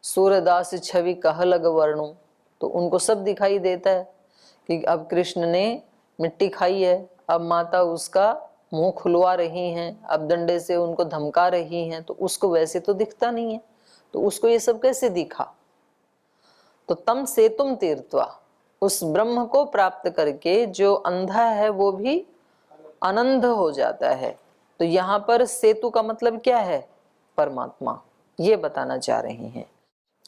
सूरदास छवि कह लग वर्णु, तो उनको सब दिखाई देता है कि अब कृष्ण ने मिट्टी खाई है, अब माता उसका मुंह खुलवा रही हैं, अब डंडे से उनको धमका रही हैं, तो उसको वैसे तो दिखता नहीं है, तो उसको ये सब कैसे दिखा? तो तम सेतुम तीर्थवा, उस ब्रह्म को प्राप्त करके जो अंधा है वो भी आनंद हो जाता है। तो यहाँ पर सेतु का मतलब क्या है? परमात्मा, ये बताना चाह रहे हैं।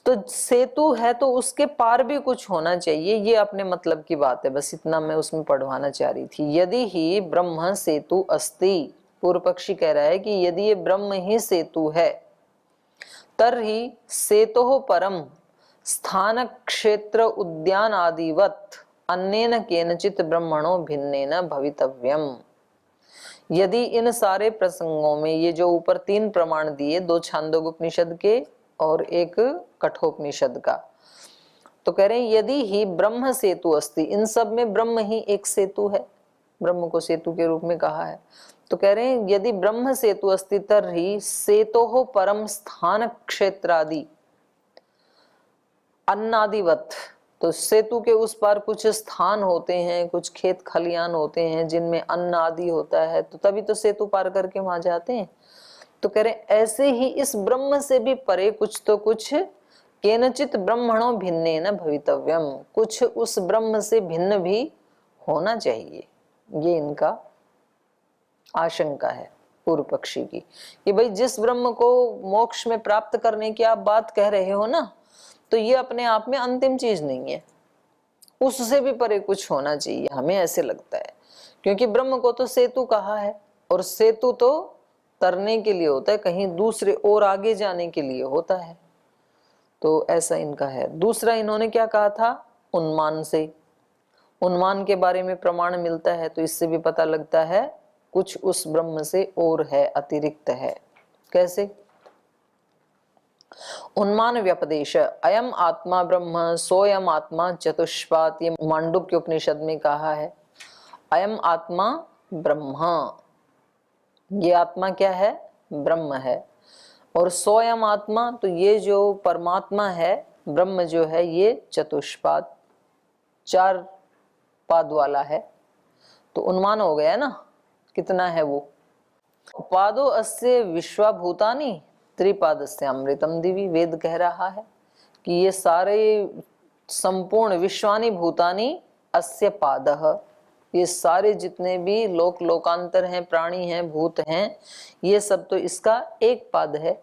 तो सेतु है तो उसके पार भी कुछ होना चाहिए, ये अपने मतलब की बात है, बस इतना मैं उसमें पढ़वाना चाह रही थी। यदि ही ब्रह्म सेतु अस्ति, पूर्व पक्षी कह रहा है कि यदि ये ब्रह्म ही सेतु है, तर्हि सेतोः परम स्थान क्षेत्र उद्यान आदिवत अन्येन केनचित ब्रह्मणो भिन्नेन भवितव्यम। यदि इन सारे प्रसंगों में ये जो ऊपर 3 प्रमाण दिए, 2 छांदोग्योपनिषद के और एक कठोपनिषद का, तो कह रहे हैं यदि ही ब्रह्म सेतु अस्ति, इन सब में ब्रह्म ही एक सेतु है, ब्रह्म को सेतु के रूप में कहा है। तो कह रहे हैं यदि ब्रह्म सेतु अस्ति तर्हि सेतोः परम स्थान क्षेत्रादि अन्नादिवत, तो सेतु के उस पार कुछ स्थान होते हैं, कुछ खेत खलियान होते हैं जिनमें अन्न आदि होता है, तो तभी तो सेतु पार करके वहां जाते हैं। तो कह रहे ऐसे ही इस ब्रह्म से भी परे कुछ तो कुछ केनचित ब्रह्मणो भिन्नेन भवितव्यम, कुछ उस ब्रह्म से भिन्न भी होना चाहिए, ये इनका आशंका है पूर्व पक्षी की, कि भाई जिस ब्रह्म को मोक्ष में प्राप्त करने की आप बात कह रहे हो ना, तो ये अपने आप में अंतिम चीज नहीं है, उससे भी परे कुछ होना चाहिए, हमें ऐसे लगता है। क्योंकि ब्रह्म को तो सेतु कहा है, और सेतु तो तरने के लिए होता है, कहीं दूसरे और आगे जाने के लिए होता है, तो ऐसा इनका है। दूसरा इन्होंने क्या कहा था? उन्मान से, उन्मान के बारे में प्रमाण मिलता है, तो इससे भी पता लगता है कुछ उस ब्रह्म से और है, अतिरिक्त है। कैसे? उन्मान व्यपदेश, अयम आत्मा ब्रह्म सोयम आत्मा चतुष्पाद, ये मांडुक्य उपनिषद में कहा है। अयम आत्मा ब्रह्म, ये आत्मा क्या है? ब्रह्म है। और सोयम आत्मा, तो ये जो परमात्मा है, ब्रह्म जो है, ये चतुष्पाद, 4 पाद वाला है। तो उन्मान हो गया ना, कितना है वो? पादो अस्य विश्वभूतानि त्रिपादस्य अमृतम दिवी, वेद कह रहा है कि ये सारे संपूर्ण विश्वानि भूतानि अस्य पादः, ये सारे जितने भी लोक लोकांतर हैं, प्राणी हैं, भूत हैं, ये सब तो इसका एक पाद है।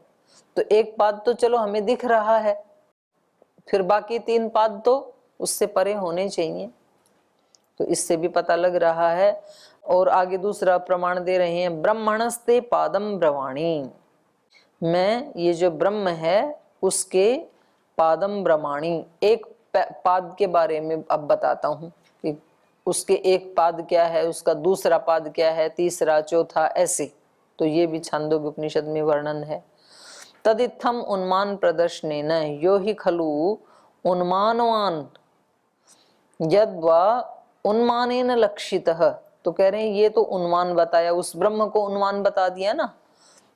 तो एक पाद तो चलो हमें दिख रहा है, फिर बाकी 3 पाद तो उससे परे होने चाहिए, तो इससे भी पता लग रहा है। और आगे दूसरा प्रमाण दे रहे हैं, ब्रह्मणस्ते पादम ब्रवाणी, मैं ये जो ब्रह्म है उसके पादम ब्रह्माणी, एक पाद के बारे में अब बताता हूं कि उसके एक पाद क्या है, उसका दूसरा पाद क्या है, तीसरा, चौथा, ऐसे। तो ये भी छांदोग्य उपनिषद में वर्णन है। तदित्थम उन्मान प्रदर्शनेन यो हि खलु उन्मानवान यद्वा उन्मानेन लक्षितः, तो कह रहे हैं ये तो उन्मान बताया, उस ब्रह्म को उन्मान बता दिया ना,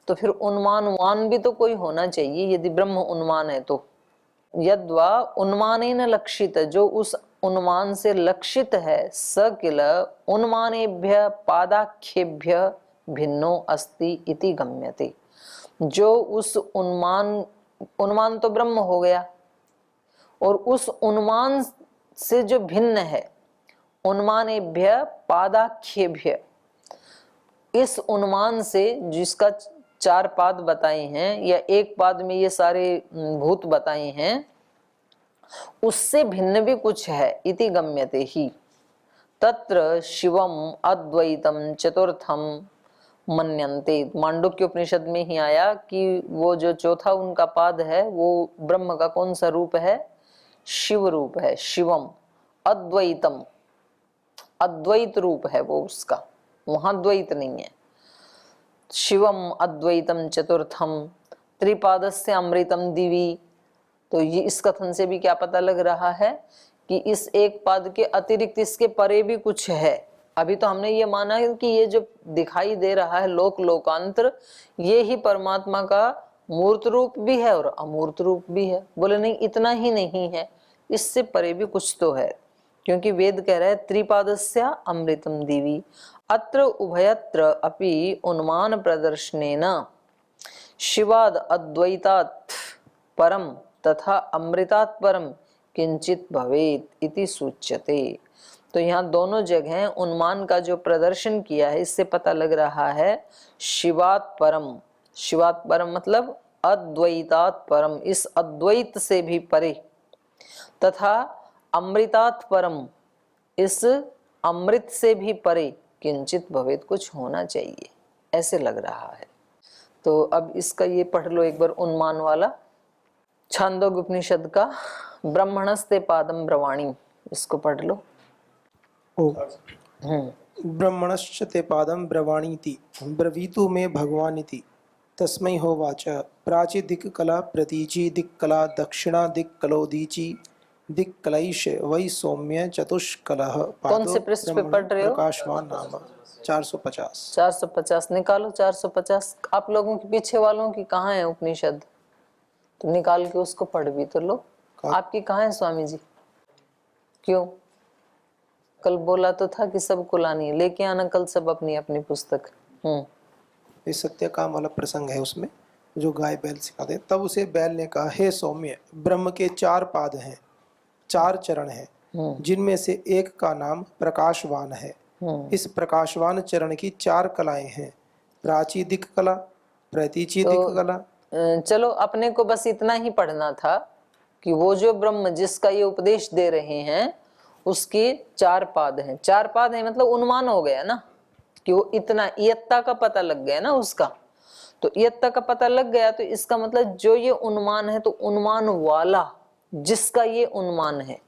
तो फिर उन्मानवान भी तो कोई होना चाहिए, यदि ब्रह्म उन्मान है तो। यद्वा उन्मानेन लक्षित, जो उस उन्मान से लक्षित है, स किल उन्मानेभ्य पादाख्येभ्य भिन्नो अस्ति इति गम्यते, जो उस उन्मान तो ब्रह्म हो गया, और उस उन्मान से जो भिन्न है, उन्मानेभ्य पादाख्येभ्य, इस उन्मान से जिसका 4 पाद बताए हैं, या एक पाद में ये सारे भूत बताए हैं, उससे भिन्न भी कुछ है, इति गम्यते ही। तत्र शिवम अद्वैतम चतुर्थम मन्यन्ते, मांडुक्य उपनिषद में ही आया कि वो जो चौथा उनका पाद है, वो ब्रह्म का कौन सा रूप है? शिव रूप है। शिवम अद्वैतम, अद्वैत रूप है वो उसका, वहां द्वैत नहीं है। शिवम अद्वैतम चतुर्थम त्रिपादस्य अमृतम दिवी, तो ये इस कथन से भी क्या पता लग रहा है कि इस एक पाद के अतिरिक्त इसके परे भी कुछ है। अभी तो हमने ये माना है कि ये जो दिखाई दे रहा है लोक लोकांतर, ये ही परमात्मा का मूर्त रूप भी है और अमूर्त रूप भी है। बोले नहीं, इतना ही नहीं है, इससे परे भी कुछ तो है, क्योंकि वेद कह रहा है त्रिपादस्या अमृतम दिवी अत्र उभयत्र अपि उन्मान प्रदर्शनेन शिवाद अद्वैतात् परम तथा अमृतात् परम किंचित भवेत इति सूच्यते। तो यहाँ दोनों जगह उन्मान का जो प्रदर्शन किया है, इससे पता लग रहा है शिवात परम, शिवात परम मतलब अद्वैतात परम, इस अद्वैत से भी परे, तथा अमृतात परम, इस अमृत से भी परे किंचित भवेत, कुछ होना चाहिए, ऐसे लग रहा है। तो अब इसका ये पढ़ लो एक बार उन्मान वाला, छांदोग्य उपनिषद का ब्रह्मणस्ते पादम ब्रवाणी, इसको पढ़ लो। ब्रह्मणश्च ते पादं ब्रवाणीति ब्रवीतु मे भगवानिति तस्मै होवाच प्राची दिक्कला प्रतीची दिक्कला दक्षिणा दिक्कलोदीची दिक्कलैष वै सौम्य चतुष्कलः कौन से पृष्ठ पे पढ़ रहे हो? प्रकाशवान नाम 450। 450 निकालो। 450 आप लोगों के पीछे वालों की कहाँ है उपनिषद? तो निकाल के उसको पढ़ भी तो लो। आपकी कहाँ है स्वामी जी? क्यों? कल बोला तो था कि सबको लानी है, लेके आना कल सब अपनी अपनी पुस्तक। ये सत्य काम वाला प्रसंग है उसमें, जो गाय बैल सिखाते। तब उसे बैल ने कहा, हे सौम्य, ब्रह्म के 4 पाद हैं, 4 चरण हैं, जिनमें से एक का नाम प्रकाशवान है। इस प्रकाशवान चरण की 4 कलाएं हैं, प्राची दिक् कला, प्रतीची दिक् कला। चलो अपने को बस इतना ही पढ़ना था कि वो जो ब्रह्म जिसका ये उपदेश दे रहे हैं उसके 4 पाद हैं। 4 पाद हैं मतलब उन्मान हो गया ना, कि वो इतना इयत्ता का पता लग गया ना उसका। तो इयत्ता का पता लग गया तो इसका मतलब जो ये उन्मान है, तो उन्मान वाला जिसका ये उन्मान है,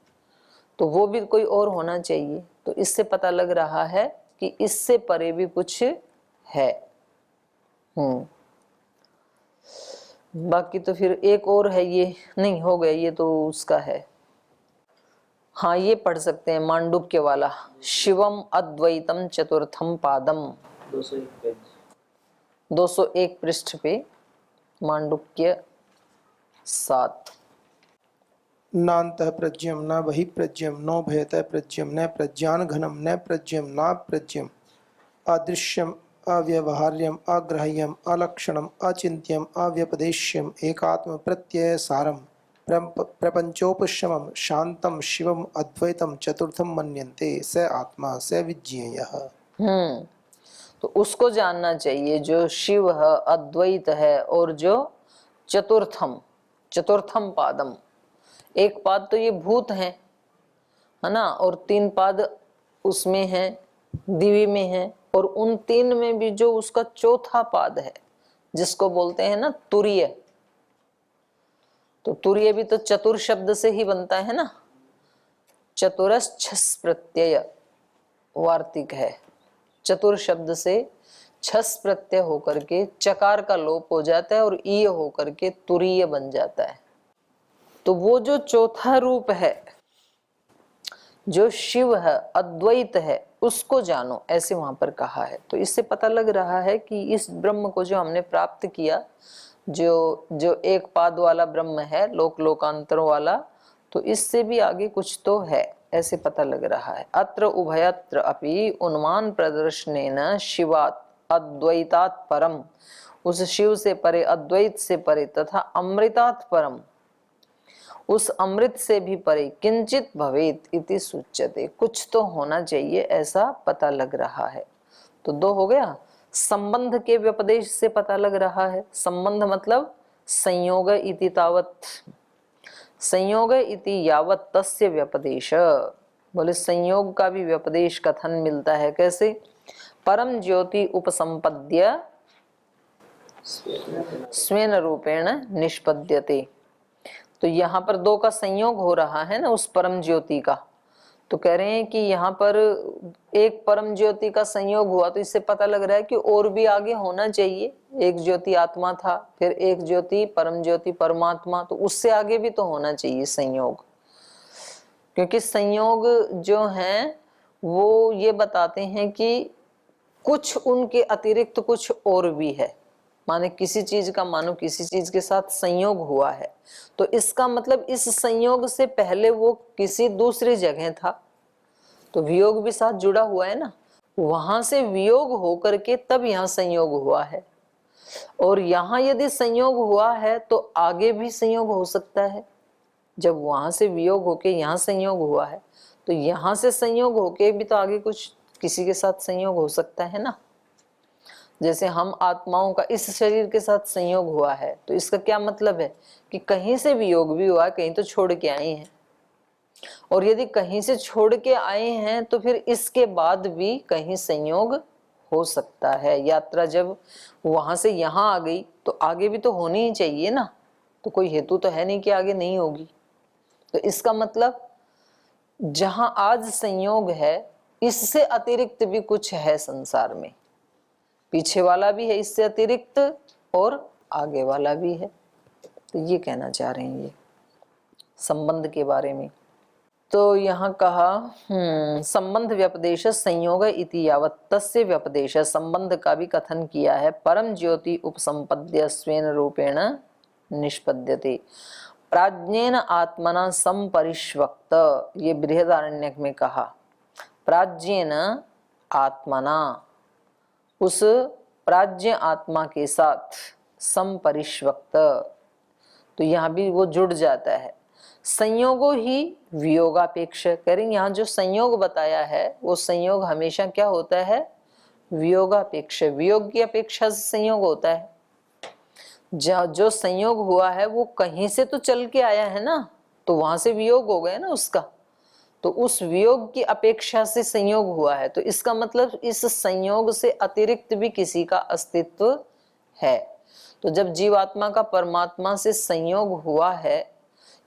तो वो भी कोई और होना चाहिए। तो इससे पता लग रहा है कि इससे परे भी कुछ है। बाकी तो फिर एक और है, ये नहीं हो गया, ये तो उसका है। हाँ ये पढ़ सकते हैं मांडुक्य वाला, शिवम अद्वैतम चतुर्थम पादम, 201 पृष्ठ पे मांडुक्य 7। नान्तः प्रज्ञम न बहि प्रज्ञम नो भयतः प्रज्ञम न प्रज्ञान घनम न प्रज्ञम न प्रज्ञम अदृश्यम अव्यवहार्यम अग्राह्यम अलक्षणम अचिन्त्यम अव्यपदेश्यम एकात्म प्रत्यय सारम प्रपंचोपशमम शांतम शिवम अद्वैतम चतुर्थम मन्यन्ते स आत्मा स विज्ञेयः। तो उसको जानना चाहिए जो शिव है, अद्वैत है, और जो चतुर्थम पादम, एक पाद तो ये भूत है ना, और 3 पाद उसमें है, दिव्य में है, और उन 3 में भी जो उसका चौथा पाद है जिसको बोलते हैं ना तुरीय, तो तुरीय भी तो चतुर शब्द से ही बनता है ना, चतुरश्छस् प्रत्यय वार्तिक है, चतुर शब्द से छस प्रत्यय होकर के चकार का लोप हो जाता है और ईय होकर के तुरीय बन जाता है। तो वो जो चौथा रूप है, जो शिव है, अद्वैत है, उसको जानो, ऐसे वहां पर कहा है। तो इससे पता लग रहा है कि इस ब्रह्म को जो हमने प्राप्त किया, जो एक पाद वाला ब्रह्म है, लोक लोकांतरों वाला, तो इससे भी आगे कुछ तो है, ऐसे पता लग रहा है। अत्र उभयत्र अपि उन्मान प्रदर्शनेन शिवात् अद्वैतात् परम, उस शिव से परे, अद्वैत से परे, तथा अमृतात् परम, उस अमृत से भी परे, किंचित भवेत इति सूच्यते, कुछ तो होना चाहिए, ऐसा पता लग रहा है। तो 2 हो गया। संबंध के व्यपदेश से पता लग रहा है, संबंध मतलब संयोग इति तावत, संयोग इति यावत तस्य व्यपदेश। बोले संयोग का भी व्यपदेश कथन मिलता है, कैसे? परम ज्योति उपसंपद्य स्वेन रूपेण निष्पद्यते। तो यहाँ पर 2 का संयोग हो रहा है ना उस परम ज्योति का, तो कह रहे हैं कि यहाँ पर एक परम ज्योति का संयोग हुआ, तो इससे पता लग रहा है कि और भी आगे होना चाहिए। एक ज्योति आत्मा था, फिर एक ज्योति परम ज्योति परमात्मा, तो उससे आगे भी तो होना चाहिए संयोग, क्योंकि संयोग जो हैं वो ये बताते हैं कि कुछ उनके अतिरिक्त कुछ और भी है, माने किसी चीज का मानो किसी चीज के साथ संयोग हुआ है, तो इसका मतलब इस संयोग से पहले वो किसी दूसरी जगह था, तो वियोग भी साथ जुड़ा हुआ है ना। वहां से वियोग होकर के तब यहाँ संयोग हुआ है, और यहाँ यदि संयोग हुआ है तो आगे भी संयोग हो सकता है। जब वहां से वियोग होके यहाँ संयोग हुआ है, तो यहाँ से संयोग होके भी तो आगे कुछ किसी के साथ संयोग हो सकता है ना। जैसे हम आत्माओं का इस शरीर के साथ संयोग हुआ है, तो इसका क्या मतलब है कि कहीं से वियोग भी हुआ, कहीं तो छोड़ के आए हैं, और यदि कहीं से छोड़ के आए हैं तो फिर इसके बाद भी कहीं संयोग हो सकता है। यात्रा जब वहां से यहाँ आ गई तो आगे भी तो होनी ही चाहिए ना, तो कोई हेतु तो है नहीं कि आगे नहीं होगी। तो इसका मतलब जहां आज संयोग है, इससे अतिरिक्त भी कुछ है संसार में, पीछे वाला भी है इससे अतिरिक्त और आगे वाला भी है। तो ये कहना चाह रहे हैं ये संबंध के बारे में। तो यहाँ कहा संबंध व्यपदेश संयोग इति यावत् तस्य व्यपदेश, संबंध का भी कथन किया है। परम ज्योति उपसंपद्य स्वेन रूपेण निष्पद्यते प्राज्ञेन आत्मना संपरिष्वक्त, ये बृहदारण्यक में कहा। प्राज्ञेन आत्मना, उस प्राज्ञ आत्मा के साथ संपरिष्वक्त, तो यहाँ भी वो जुड़ जाता है। संयोगो ही वियोगापेक्ष, कह रही यहाँ जो संयोग बताया है वो संयोग हमेशा क्या होता है, वियोगापेक्ष, वियोग की अपेक्षा से संयोग होता है। जो संयोग हुआ है वो कहीं से तो चल के आया है ना, तो वहां से वियोग हो गया ना उसका, तो उस वियोग की अपेक्षा से संयोग हुआ है। तो इसका मतलब इस संयोग से अतिरिक्त भी किसी का अस्तित्व है। तो जब जीवात्मा का परमात्मा से संयोग हुआ है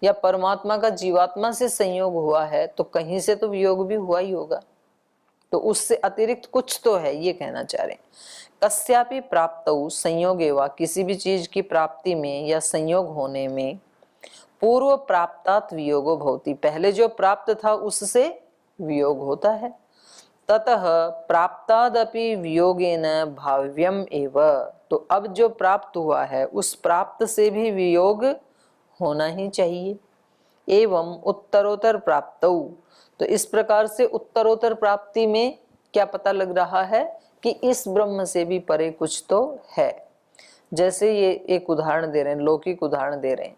या परमात्मा का जीवात्मा से संयोग हुआ है, तो कहीं से तो वियोग भी हुआ ही होगा, तो उससे अतिरिक्त कुछ तो है, ये कहना चाह रहे हैं। कस्यापि प्राप्तौ संयोगेवा, किसी भी चीज की प्राप्ति में या संयोग होने में पूर्व प्राप्तात् वियोगो भवति, पहले जो प्राप्त था उससे वियोग होता है। ततः प्राप्तादपि वियोगेन भाव्यम एव, तो अब जो प्राप्त हुआ है उस प्राप्त से भी वियोग होना ही चाहिए। एवं उत्तरोत्तर प्राप्तौ, तो इस प्रकार से उत्तरोत्तर प्राप्ति में क्या पता लग रहा है कि इस ब्रह्म से भी परे कुछ तो है। जैसे ये एक उदाहरण दे रहे हैं, लौकिक उदाहरण दे रहे हैं।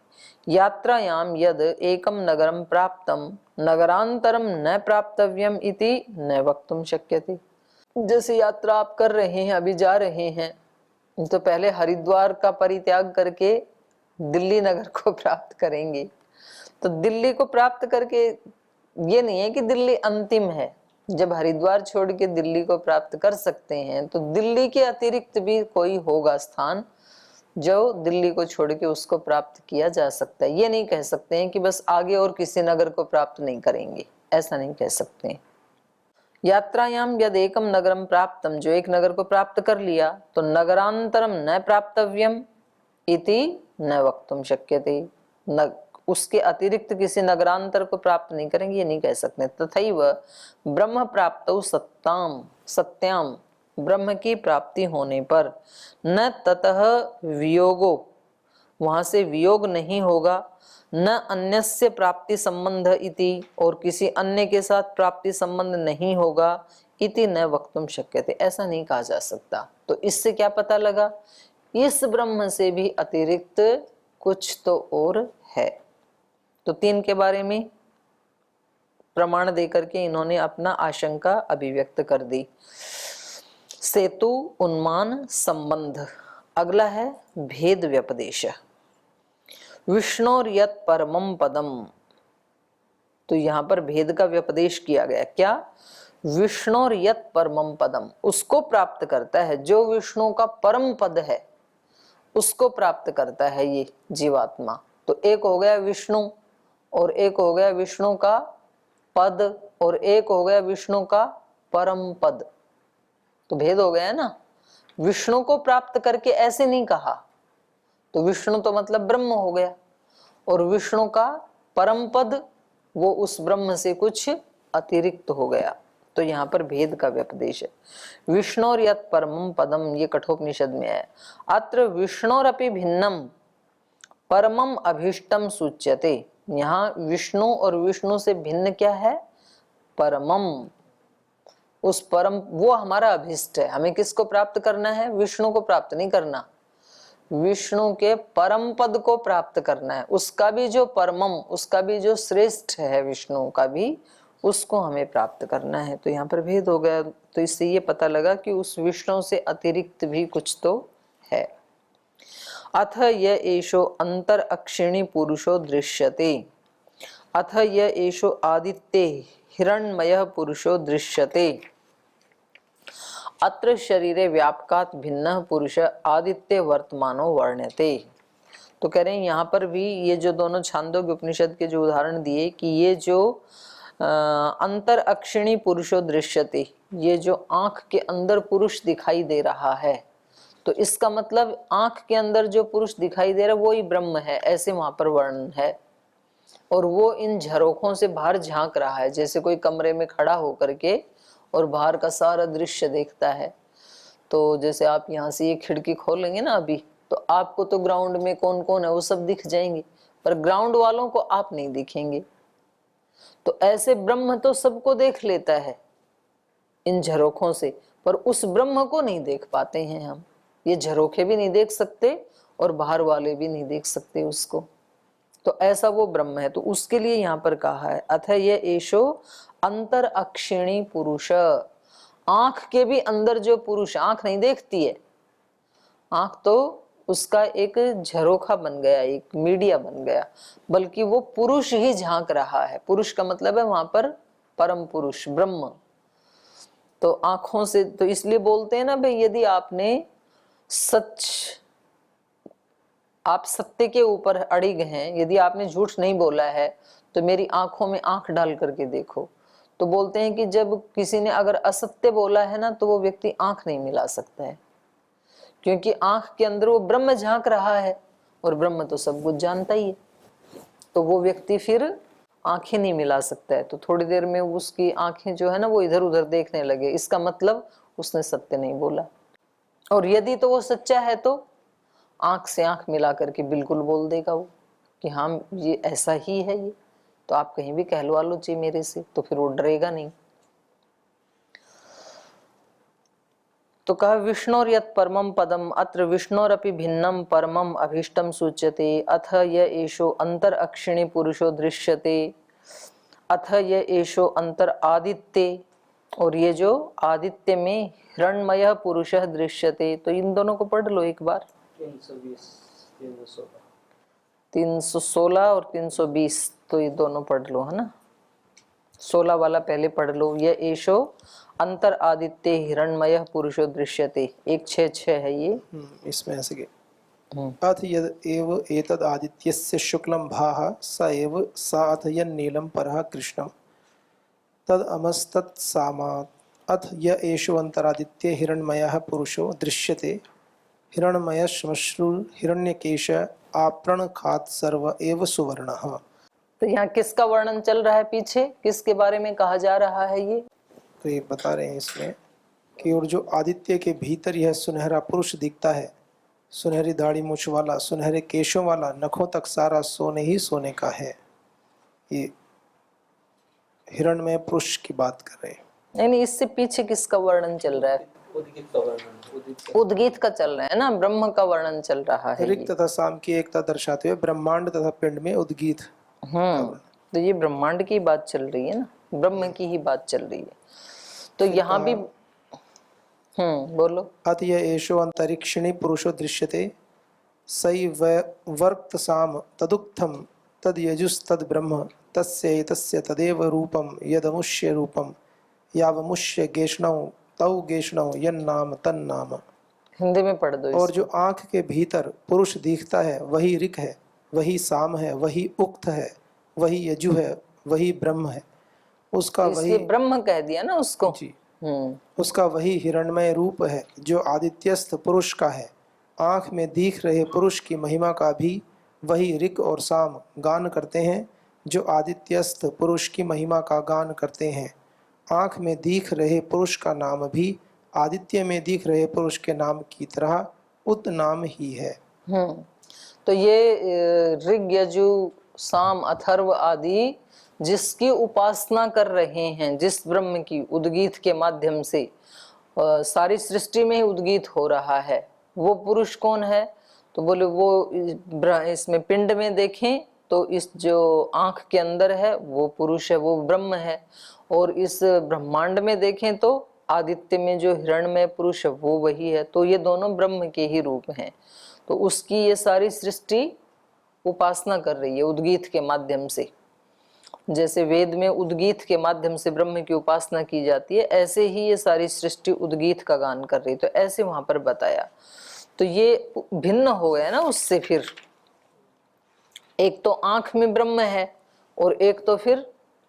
यात्रायाम यद एकम नगरम प्राप्तम नगरांतरम न प्राप्तव्यम इति न वक्तुम शक्यते। जैसे यात्रा आप कर रहे हैं, अभी जा रहे हैं, तो पहले हरिद्वार का परित्याग करके दिल्ली नगर को प्राप्त करेंगे। तो दिल्ली को प्राप्त करके ये नहीं है कि दिल्ली अंतिम है, जब हरिद्वार छोड़ के दिल्ली को प्राप्त कर सकते हैं, तो दिल्ली के अतिरिक्त भी कोई होगा स्थान जो दिल्ली को छोड़ के उसको प्राप्त किया जा सकता है। ये नहीं कह सकते हैं कि बस आगे और किसी नगर को प्राप्त नहीं करेंगे, ऐसा नहीं कह सकते हैं। यात्रायाम यद एकम नगरम प्राप्तम, जो एक नगर को प्राप्त कर लिया, तो नगरांतरम न प्राप्तव्यम इति न वक्तुम शक्यते, उसके अतिरिक्त किसी नगरांतर को प्राप्त नहीं करेंगे, ये नहीं कह सकते। तथैव ब्रह्म प्राप्तौ सत्ताम सत्याम, ब्रह्म की प्राप्ति होने पर न ततः वियोगो, वहां से वियोग नहीं होगा, न अन्यस्य प्राप्ति संबंध इति, और किसी अन्य के साथ प्राप्ति संबंध नहीं होगा, इति न वक्तुम शक्यते, ऐसा नहीं कहा जा सकता। तो इससे क्या पता लगा, इस ब्रह्म से भी अतिरिक्त कुछ तो और है। तो तीन के बारे में प्रमाण देकर के इन्होंने अपना आशंका अभिव्यक्त कर दी। सेतु उन्मान संबंध। अगला है भेद व्यपदेश। विष्णोर यत् परमम पदम, तो यहां पर भेद का व्यपदेश किया गया। क्या? विष्णोर यत् परमम पदम, उसको प्राप्त करता है जो विष्णु का परम पद है, उसको प्राप्त करता है ये जीवात्मा। तो एक हो गया विष्णु, और एक हो गया विष्णु का पद, और एक हो गया विष्णु का परम पद। तो भेद हो गया है ना। विष्णु को प्राप्त करके ऐसे नहीं कहा, तो विष्णु तो मतलब ब्रह्म हो गया, और विष्णु का परम पद वो उस ब्रह्म से कुछ अतिरिक्त हो गया। तो यहाँ पर भेद का व्यपदेश है। विष्णोर यत् परमं पदम, ये कठोपनिषद में है। अत्र विष्णोरपि भिन्नम परमम अभीष्टम सूच्यते। यहाँ विष्णु और विष्णु से भिन्न क्या है? परमम। उस परम, वो हमारा अभीष्ट है। हमें किसको प्राप्त करना है? विष्णु को प्राप्त नहीं करना, विष्णु के परम पद को प्राप्त करना है। उसका भी जो परमम, उसका भी जो श्रेष्ठ है विष्णु का भी, उसको हमें प्राप्त करना है। तो यहाँ पर भेद हो गया। तो इससे ये पता लगा कि उस विष्णु से अतिरिक्त भी कुछ तो है। अथ य एषो अंतर अक्षिणी पुरुषो दृश्यते, अथ य एषो आदित्ये हिरण्मयः पुरुषो दृश्यते, अत्र शरीरे व्यापकात् भिन्नः पुरुष आदित्य वर्तमानो वर्ण्यते। तो कह रहे हैं यहाँ पर भी ये जो दोनों छांदोग्य उपनिषद के जो उदाहरण दिए कि ये जो अंतर अक्षिणी पुरुषो दृश्यते, ये जो आंख के अंदर पुरुष दिखाई दे रहा है, तो इसका मतलब आंख के अंदर जो पुरुष दिखाई दे रहा है वो ही ब्रह्म है, ऐसे वहां पर वर्णन है। और वो इन झरोखों से बाहर झांक रहा है, जैसे कोई कमरे में खड़ा होकर के और बाहर का सारा दृश्य देखता है। तो जैसे आप यहाँ से ये खिड़की खोलेंगे ना अभी, तो आपको तो ग्राउंड में कौन कौन है वो सब दिख जाएंगे, पर ग्राउंड वालों को आप नहीं दिखेंगे। तो ऐसे ब्रह्म तो सबको देख लेता है इन झरोखों से, पर उस ब्रह्म को नहीं देख पाते हैं हम। ये झरोखे भी नहीं देख सकते और बाहर वाले भी नहीं देख सकते उसको। तो ऐसा वो ब्रह्म है। तो उसके लिए यहाँ पर कहा है अथ ये एषो अंतर अक्षिणी पुरुष। आंख के भी अंदर जो पुरुष, आंख नहीं देखती है, आंख तो उसका एक झरोखा बन गया, एक मीडिया बन गया, बल्कि वो पुरुष ही झांक रहा है। पुरुष का मतलब है वहां पर परम पुरुष ब्रह्म। तो आंखों से, तो इसलिए बोलते हैं ना भाई, यदि आपने सच, आप सत्य के ऊपर अड़िग हैं, यदि आपने झूठ नहीं बोला है तो मेरी आंखों में आंख डाल करके देखो। तो बोलते हैं कि जब किसी ने अगर असत्य बोला है ना, तो वो व्यक्ति आंख नहीं मिला सकता है, क्योंकि आंख के अंदर वो ब्रह्म झांक रहा है और ब्रह्म तो सब कुछ जानता ही है। तो वो व्यक्ति फिर आंखें नहीं मिला सकता है। तो थोड़ी देर में उसकी आंखें जो है ना वो इधर उधर देखने लगे, इसका मतलब उसने सत्य नहीं बोला। और यदि तो वो सच्चा है तो आंख से आंख मिला करके बिल्कुल बोल देगा वो कि हाँ ये ऐसा ही है ये, तो आप कहीं भी कहलवा लो जी मेरे से, तो फिर वो डरेगा नहीं। तो कहा विष्णोर यत् परमं पदम अत्र विष्णोरपि भिन्नम परमम अभीष्टम सूच्यते, अथ य एषो अंतर अक्षिणी पुरुषो दृश्यते, अथ य एषो अंतर आदित्य, और ये जो आदित्य में हिरण्मय पुरुषः दृश्यते। तो इन दोनों को पढ़ लो एक बार, 316 और 320, तो ये दोनों पढ़ लो, है ना। 16 वाला पहले पढ़ लो, ये एषो अंतर आदित्य हिरण्मय पुरुषो दृश्यते, 166 है ये। इसमें ऐसे के अथ यद एव एतद आदित्यस्य शुक्लम भाः स एव सा अथ यन्नीलम परः कृष्णम तद अमस्तत् सामात्। अथ य एषो अंतरादित्य हिरण्मयः पुरुषो दृश्यते, हिरण्मय श्मश्रुल हिरण्यकेश आप्रणखात् सर्व एव सुवर्णः। तो यहाँ किसका वर्णन चल रहा है? पीछे किसके बारे में कहा जा रहा है ये? तो ये बता रहे हैं इसमें कि और जो आदित्य के भीतर यह सुनहरा पुरुष दिखता है, सुनहरी दाढ़ी मूछ वाला, सुनहरे केशों वाला, नखों तक सारा सोने ही सोने का है। ये हिरण्मय पुरुष की बात कर रहे हैं। नहीं, इससे पीछे किसका वर्णन चल रहा है? उद्गीत का वर्णन, उद्गीत का चल रहा है ना, ब्रह्म का वर्णन चल रहा है। ऋक् तथा साम की एकता दर्शाते हुए ब्रह्मांड तथा पिंड में उद्गीत। तो ये ब्रह्मांड की बात चल रही है ना, ब्रह्म की ही बात चल रही है। तो यहाँ भी बोलो। अत यह एषो अंतरिक्षिणी पुरुषो दृश्यते सई वर्तसाम तदुक्थम तद यजुस्तद ब्रह्म तस्य तस्य तदेव रूपम यदमुष्य रूपम यावमुष्य गेष्णौ तौ गेष्णौ यन्नाम तन्नाम। हिंदी में पढ़ दो। और जो आंख के भीतर पुरुष दिखता है वही ऋक है, वही साम है, वही उक्त है, वही यजु है, वही ब्रह्म है। उसका वही ब्रह्म कह दिया ना उसको जी। उसका वही हिरण्मय रूप है जो आदित्यस्थ पुरुष का है। आंख में दिख रहे पुरुष की महिमा का भी वही ऋक और साम गान करते हैं जो आदित्यस्थ पुरुष की महिमा का गान करते हैं। आँख में दिख रहे पुरुष का नाम भी आदित्य में दिख रहे पुरुष के नाम की तरह उत नाम ही है। तो ये ऋग यजु साम अथर्व आदि जिसकी उपासना कर रहे हैं, जिस ब्रह्म की उद्गीत के माध्यम से सारी सृष्टि में ही उद्गीत हो रहा है, वो पुरुष कौन है? तो बोले वो इसमें पिंड में देखें तो इस जो आंख के अंदर है वो पुरुष है, वो ब्रह्म है। और इस ब्रह्मांड में देखें तो आदित्य में जो हिरण्मय पुरुष है वो वही है। तो ये दोनों ब्रह्म के ही रूप हैं। तो उसकी ये सारी सृष्टि उपासना कर रही है उद्गीत के माध्यम से। जैसे वेद में उद्गीत के माध्यम से ब्रह्म की उपासना की जाती है, ऐसे ही ये सारी सृष्टि उद्गीत का गान कर रही। तो ऐसे वहां पर बताया। तो ये भिन्न हो गया ना उससे। फिर एक तो आंख में ब्रह्म है और एक तो फिर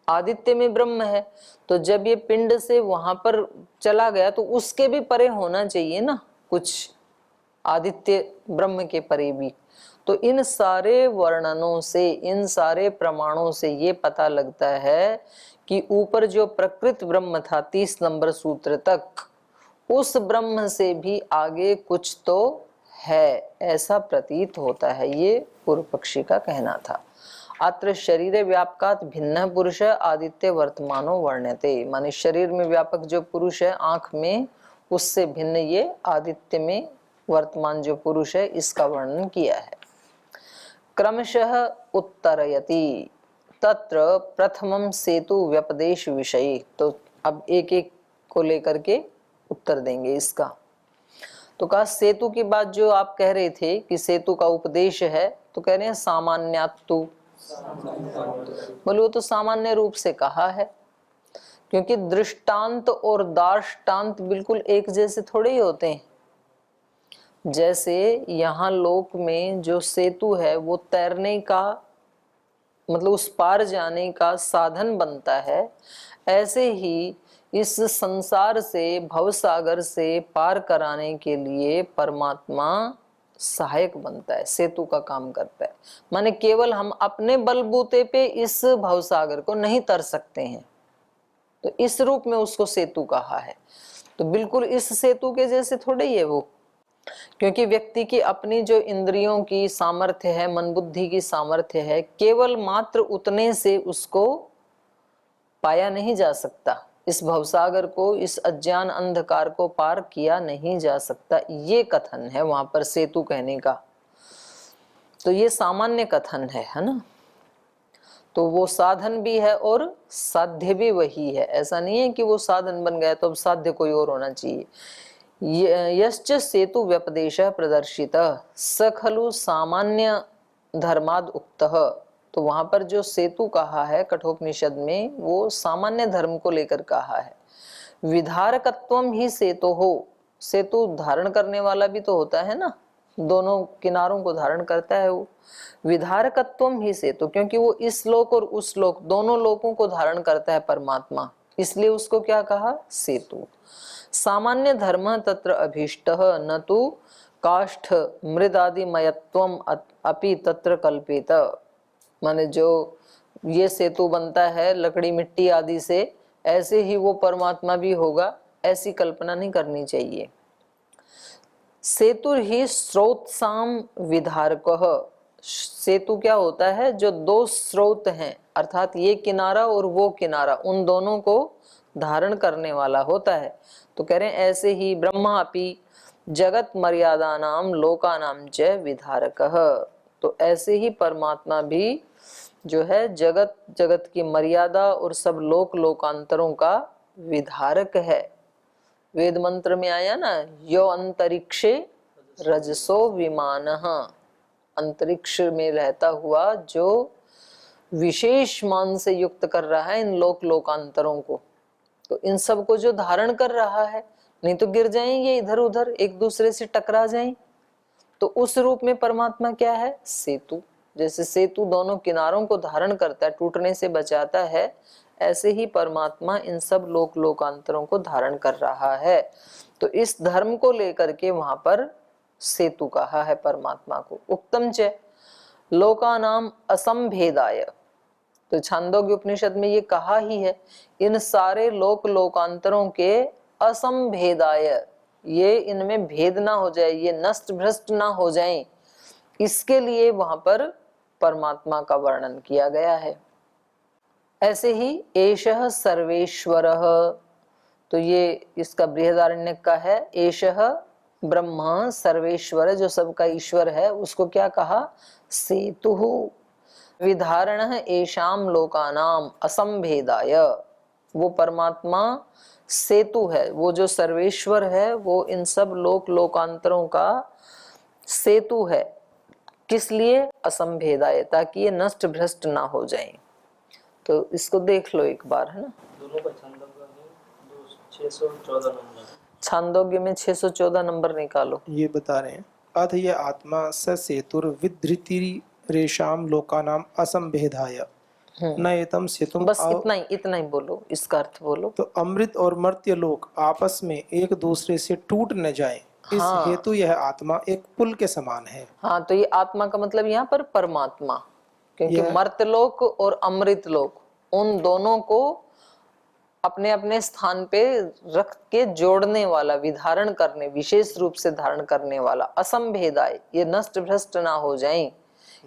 आदित्य में ब्रह्म है। तो जब ये पिंड से वहां पर चला गया तो उसके भी परे होना चाहिए ना कुछ, आदित्य ब्रह्म के परे भी। तो इन सारे वर्णनों से, इन सारे प्रमाणों से ये पता लगता है कि ऊपर जो प्रकृत ब्रह्म था 30 नंबर सूत्र तक, उस ब्रह्म से भी आगे कुछ तो है, ऐसा प्रतीत होता है। ये पूर्व पक्षी का कहना था। अत्र शरीर व्यापकात भिन्न पुरुष आदित्य वर्तमानो वर्ण्यते, माने शरीर में व्यापक जो पुरुष है आंख में, उससे भिन्न ये आदित्य में वर्तमान जो पुरुष है इसका वर्णन किया है। क्रमशः उत्तरयति तत्र प्रथमम सेतु व्यपदेश विषयी। तो अब एक एक को लेकर के उत्तर देंगे इसका। तो कहा सेतु की बात जो आप कह रहे थे कि सेतु का उपदेश है, तो कह रहे हैं सामान्यात्तु। बोले वो तो सामान्य रूप से कहा है, क्योंकि दृष्टांत और दार्ष्टान्त बिल्कुल एक जैसे थोड़े ही होते हैं। जैसे यहाँ लोक में जो सेतु है वो तैरने का मतलब उस पार जाने का साधन बनता है, ऐसे ही इस संसार से, भवसागर से पार कराने के लिए परमात्मा सहायक बनता है, सेतु का काम करता है। माने केवल हम अपने बलबूते पे इस भवसागर को नहीं तर सकते हैं, तो इस रूप में उसको सेतु कहा है। तो बिल्कुल इस सेतु के जैसे थोड़े ही है वो, क्योंकि व्यक्ति की अपनी जो इंद्रियों की सामर्थ्य है, मन बुद्धि की सामर्थ्य है, केवल मात्र उतने से उसको पाया नहीं जा सकता। इस भवसागर को, इस अज्ञान अंधकार को पार किया नहीं जा सकता, ये कथन है वहां पर सेतु कहने का। तो ये सामान्य कथन है ना। तो वो साधन भी है और साध्य भी वही है। ऐसा नहीं है कि वो साधन बन गया तो अब साध्य कोई और होना चाहिए। यश्च सेतु व्यपदेश प्रदर्शित स खलु सामान्य धर्माद उक्तः। तो वहां पर जो सेतु कहा है कठोपनिषद में, वो सामान्य धर्म को लेकर कहा है। विधारकत्वम ही सेतु हो, सेतु धारण करने वाला भी तो होता है ना, दोनों किनारों को धारण करता है वो। विधारकत्वम ही सेतु, क्योंकि वो इस लोक और उस लोक दोनों लोकों को धारण करता है परमात्मा, इसलिए उसको क्या कहा? सेतु। सामान्य धर्म तत्र अभीष्टः न तु काष्ठ मृदादिमयत्वम अपि तत्र कल्पित। माने जो ये सेतु बनता है लकड़ी मिट्टी आदि से, ऐसे ही वो परमात्मा भी होगा, ऐसी कल्पना नहीं करनी चाहिए। सेतु ही स्रोतसाम विधारकः। सेतु क्या होता है? जो दो स्रोत हैं, अर्थात ये किनारा और वो किनारा, उन दोनों को धारण करने वाला होता है। तो कह रहे हैं ऐसे ही ब्रह्मा अपि जगत मर्यादानाम लोकानाम च विधारकः। तो ऐसे ही परमात्मा भी जो है जगत जगत की मर्यादा और सब लोक लोकांतरों का विधारक है। वेद मंत्र में आया ना, यो अंतरिक्षे रजसो विमानः। अंतरिक्ष में रहता हुआ जो विशेष मान से युक्त कर रहा है इन लोक लोकांतरों को, तो इन सब को जो धारण कर रहा है, नहीं तो गिर जाएंगे इधर उधर, एक दूसरे से टकरा जाएं। तो उस रूप में परमात्मा क्या है? सेतु। जैसे सेतु दोनों किनारों को धारण करता है, टूटने से बचाता है, ऐसे ही परमात्मा इन सब लोक लोकांतरों को धारण कर रहा है। तो इस धर्म को लेकर के वहां पर सेतु कहा है परमात्मा को। उक्तम च लोकानाम असंभेदाय। तो छांदोग्य उपनिषद में ये कहा ही है, इन सारे लोक लोकांतरों के असंभेदाय, ये इनमें भेद ना हो जाए, ये नष्ट भ्रष्ट ना हो जाए, इसके लिए वहां पर परमात्मा का वर्णन किया गया है। ऐसे ही एषः सर्वेश्वरः, तो ये इसका बृहदारण्यक का है, एषः ब्रह्म सर्वेश्वर, जो सबका ईश्वर है, उसको क्या कहा, सेतुः विधारणः एषाम लोकानाम असंभेदाय, वो परमात्मा सेतु है, वो जो सर्वेश्वर है वो इन सब लोक लोकांतरों का सेतु है। किस लिए, असंभेदाय, ताकि ये नष्ट भ्रष्ट ना हो जाए। तो इसको देख लो एक बार, है ना। दोनों का छंदोग्य में 614 नंबर, छांदोग्य में 614 नंबर निकालो। ये बता रहे हैं, अथ ये आत्मा स सेतुर विधृति रेशाम लोकानाम असंभेदाय न एतम सेतुम। बस इतना ही बोलो, इसका अर्थ बोलो। तो अमृत और मर्त्य लोक आपस में एक दूसरे से टूट न जाए, इस हाँ। हेतु यह आत्मा एक पुल के समान है। हाँ, तो ये आत्मा का मतलब यहाँ पर परमात्मा, क्योंकि यह- मर्त्यलोक और अमृत लोक, उन दोनों को अपने अपने स्थान पे रख के जोड़ने वाला, विधारण करने, विशेष रूप से धारण करने वाला, असंभेदाय, ये नष्ट भ्रष्ट ना हो जाएं,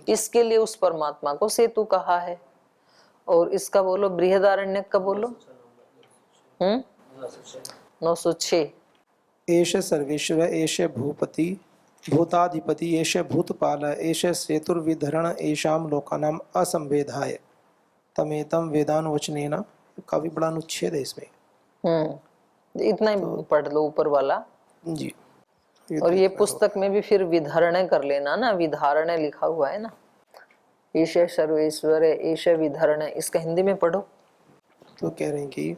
इसके लिए उस परमात्मा को सेतु कहा है। और इसका बोलो बृहदारण्यक का बोलो। 906। एष सर्वेश्वर एष भूपति भूताधिपति एष भूतपाल एष सेतुर्विधरण एषाम लोकानाम असंभेदाय तमेतम वेदानुवचनेन। काफी बड़ा अनुच्छेद है इसमें। इतना ही पढ़ लो ऊपर वाला जी। और ये पुस्तक में भी फिर विधरण कर लेना ना, विधारण लिखा हुआ है ना, ईश सर्वेश्वर ईश विधरण, इसका हिंदी में पढ़ो। तो कह रहे हैं कि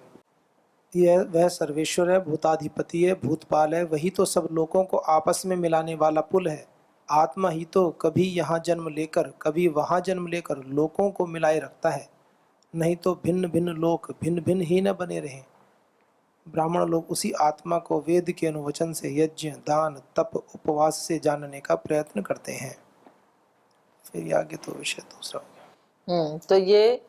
यह वह सर्वेश्वर है, भूताधिपति है, भूतपाल है, वही तो सब लोगों को आपस में मिलाने वाला पुल है। आत्मा ही तो कभी यहाँ जन्म लेकर कभी वहाँ जन्म लेकर लोगों को मिलाए रखता है, नहीं तो भिन्न भिन्न लोक भिन्न भिन्न ही न बने रहें। ब्राह्मण लोग उसी आत्मा को वेद के अनुवचन से यज्ञ दान तप उपवास से जानने का प्रयत्न करते हैं। फिर आगे तो विषय दूसरा हो गया। तो ये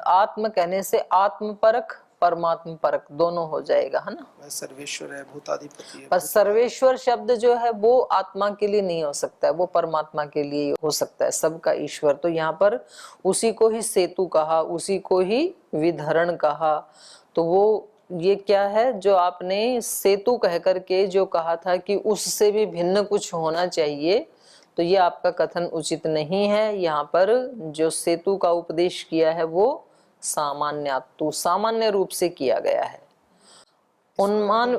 आत्म कहने से आत्मपरक परमात्म परक दोनों हो जाएगा, है ना। वह सर्वेश्वर है, भूताधिपति है। पर सर्वेश्वर शब्द जो है वो आत्मा के लिए नहीं हो सकता है, वो परमात्मा के लिए हो सकता है, सबका ईश्वर। तो यहाँ पर उसी को ही सेतु कहा, उसी को ही विधरण कहा। तो वो ये क्या है जो आपने सेतु कह करके जो कहा था कि उससे भी भिन्न कुछ होना चाहिए, तो ये आपका कथन उचित नहीं है। यहाँ पर जो सेतु का उपदेश किया है वो सामान्यातु, सामान्य रूप से किया गया है। उन्मान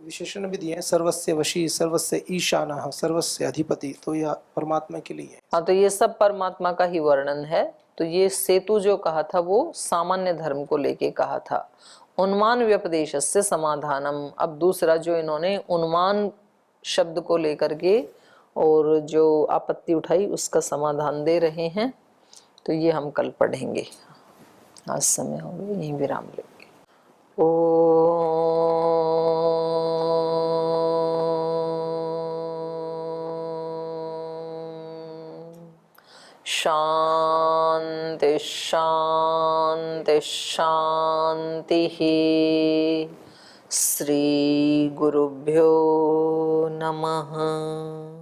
विशेषण भी दिए हैं, सर्वस्य वशी, सर्वस्य ईशानः, सर्वस्य अधिपति, तो यह परमात्मा के लिए है। हाँ, तो ये सब परमात्मा का ही वर्णन है। तो ये सेतु जो कहा था वो सामान्य धर्म को लेके कहा था। उन्मान व्यपदेशस्य समाधानम, अब दूसरा जो इन्होंने उन्मान शब्द को लेकर के और जो आपत्ति उठाई उसका समाधान दे रहे हैं। तो ये हम कल पढ़ेंगे। आज समय हो गया, यहीं विराम लेंगे। शांति शांति शांति। श्री गुरुभ्यो नमः।